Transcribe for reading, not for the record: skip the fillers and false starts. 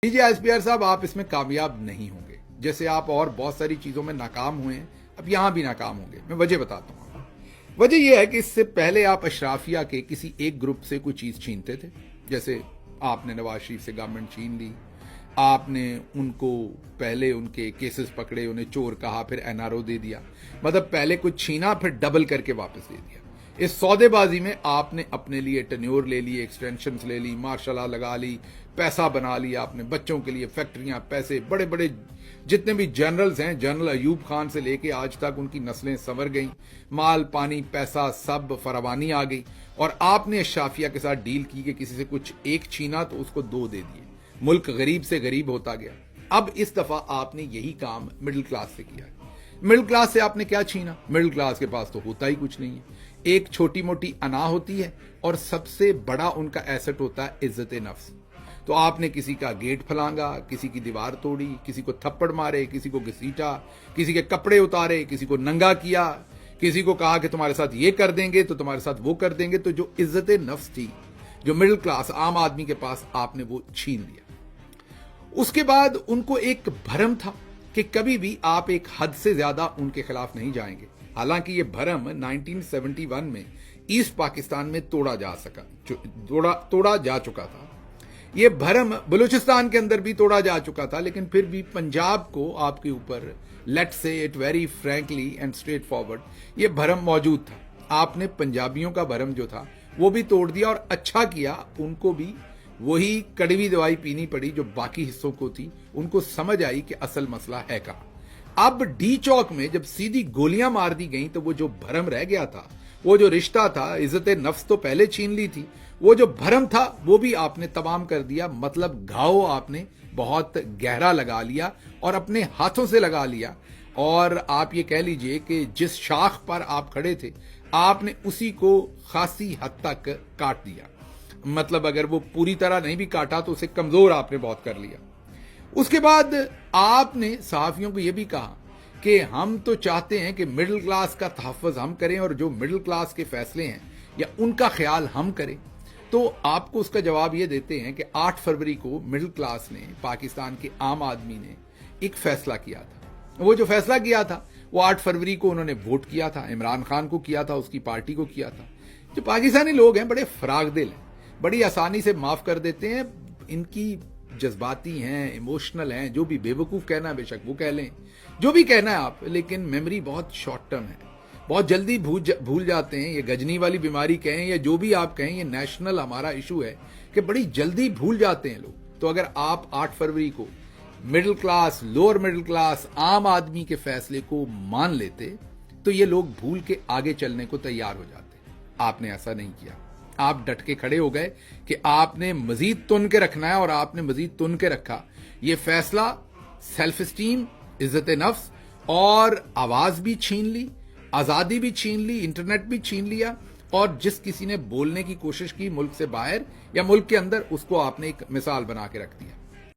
लीजिए एसपीआर साहब, आप इसमें कामयाब नहीं होंगे। जैसे आप और बहुत सारी चीजों में नाकाम हुए हैं, अब यहां भी नाकाम होंगे। मैं वजह बताता हूं। वजह यह है कि इससे पहले आप अशराफिया के किसी एक ग्रुप से कोई चीज छीनते थे। जैसे आपने नवाज शरीफ से गवर्नमेंट छीन ली, आपने उनको पहले उनके केसेस पकड़े, उन्हें चोर कहा, फिर एनआरओ दे दिया। मतलब पहले कुछ छीना फिर डबल करके वापस दे दिया। इस सौदेबाजी में आपने अपने लिए टेन्योर ले लिए, एक्सटेंशंस ले ली, मार्शल लॉ लगा ली, पैसा बना लिया आपने बच्चों के लिए, फैक्ट्रियां, पैसे, बड़े बड़े जितने भी जनरल्स हैं, जनरल अयूब खान से लेके आज तक उनकी नस्लें संवर गईं, माल पानी पैसा सब फरावानी आ गई। और आपने अशराफिया के साथ डील की कि किसी से कुछ एक छीना तो उसको दो दे दिए। मुल्क गरीब से गरीब होता गया। अब इस दफा आपने यही काम मिडिल क्लास से किया है। मिडिल क्लास से आपने क्या छीना? मिडिल क्लास के पास तो होता ही कुछ नहीं है। एक छोटी मोटी अना होती है और सबसे बड़ा उनका एसेट होता है इज्जत नफ्स। तो आपने किसी का गेट फलांगा, किसी की दीवार तोड़ी, किसी को थप्पड़ मारे, किसी को घसीटा, किसी के कपड़े उतारे, किसी को नंगा किया, किसी को कहा कि तुम्हारे साथ ये कर देंगे तो तुम्हारे साथ वो कर देंगे। तो जो इज्जत नफ्स थी, जो मिडिल क्लास आम आदमी के पास, आपने वो छीन लिया। उसके बाद उनको एक भरम था कि कभी भी आप एक हद से ज्यादा उनके खिलाफ नहीं जाएंगे। हालांकि ये भरम 1971 में ईस्ट पाकिस्तान में तोड़ा जा चुका था। ये भरम बलूचिस्तान के अंदर भी तोड़ा जा चुका था, लेकिन फिर भी पंजाब को आपके ऊपर, let's say it very frankly and straight forward, ये भरम मौजूद था। आपने पंजाबियों का भरम जो था वो भी तोड़ दिया, और अच्छा किया, उनको भी वही कड़वी दवाई पीनी पड़ी जो बाकी हिस्सों को थी। उनको समझ आई कि असल मसला है कहां। अब डी चौक में जब सीधी गोलियां मार दी गई तो वो जो भरम रह गया था, वो जो रिश्ता था, इज्जत नफ्स तो पहले छीन ली थी, वो जो भरम था वो भी आपने तमाम कर दिया। मतलब घाव आपने बहुत गहरा लगा लिया और अपने हाथों से लगा लिया। और आप ये कह लीजिए कि जिस शाख पर आप खड़े थे, आपने उसी को खासी हद तक काट दिया। मतलब अगर वो पूरी तरह नहीं भी काटा तो उसे कमजोर आपने बहुत कर लिया। उसके बाद आपने सहाफियों को यह भी कहा कि हम तो चाहते हैं कि मिडिल क्लास का तहफ़्फ़ुज़ हम करें और जो मिडिल क्लास के फैसले हैं या उनका ख्याल हम करें। तो आपको उसका जवाब ये देते हैं कि 8 फरवरी को मिडिल क्लास ने, पाकिस्तान के आम आदमी ने एक फैसला किया था। वो जो फैसला किया था वो 8 फरवरी को उन्होंने वोट किया था, इमरान खान को किया था, उसकी पार्टी को किया था। जो पाकिस्तानी लोग हैं बड़े फराग दिल हैं, बड़ी आसानी से माफ कर देते हैं। इनकी जज्बाती हैं, इमोशनल हैं, जो भी बेवकूफ कहना है बेशक वो कह लें, जो भी कहना है आप, लेकिन मेमोरी बहुत शॉर्ट टर्म है, बहुत जल्दी भूल जाते हैं। ये गजनी वाली बीमारी कहें या जो भी आप कहें, ये नेशनल हमारा इशू है कि बड़ी जल्दी भूल जाते हैं लोग। तो अगर आप 8 फरवरी को middle class, lower middle class, आम आदमी के फैसले को मान लेते तो ये लोग भूल के आगे चलने को तैयार हो जाते। आपने ऐसा नहीं किया। आप डट के खड़े हो गए कि आपने मजीद तुन के रखना है, और आपने मजीद तुन के रखा। ये फैसला सेल्फ स्टीम, इज्जत नफ्स और आवाज भी छीन ली, आजादी भी छीन ली, इंटरनेट भी छीन लिया। और जिस किसी ने बोलने की कोशिश की मुल्क से बाहर या मुल्क के अंदर, उसको आपने एक मिसाल बना के रख दिया।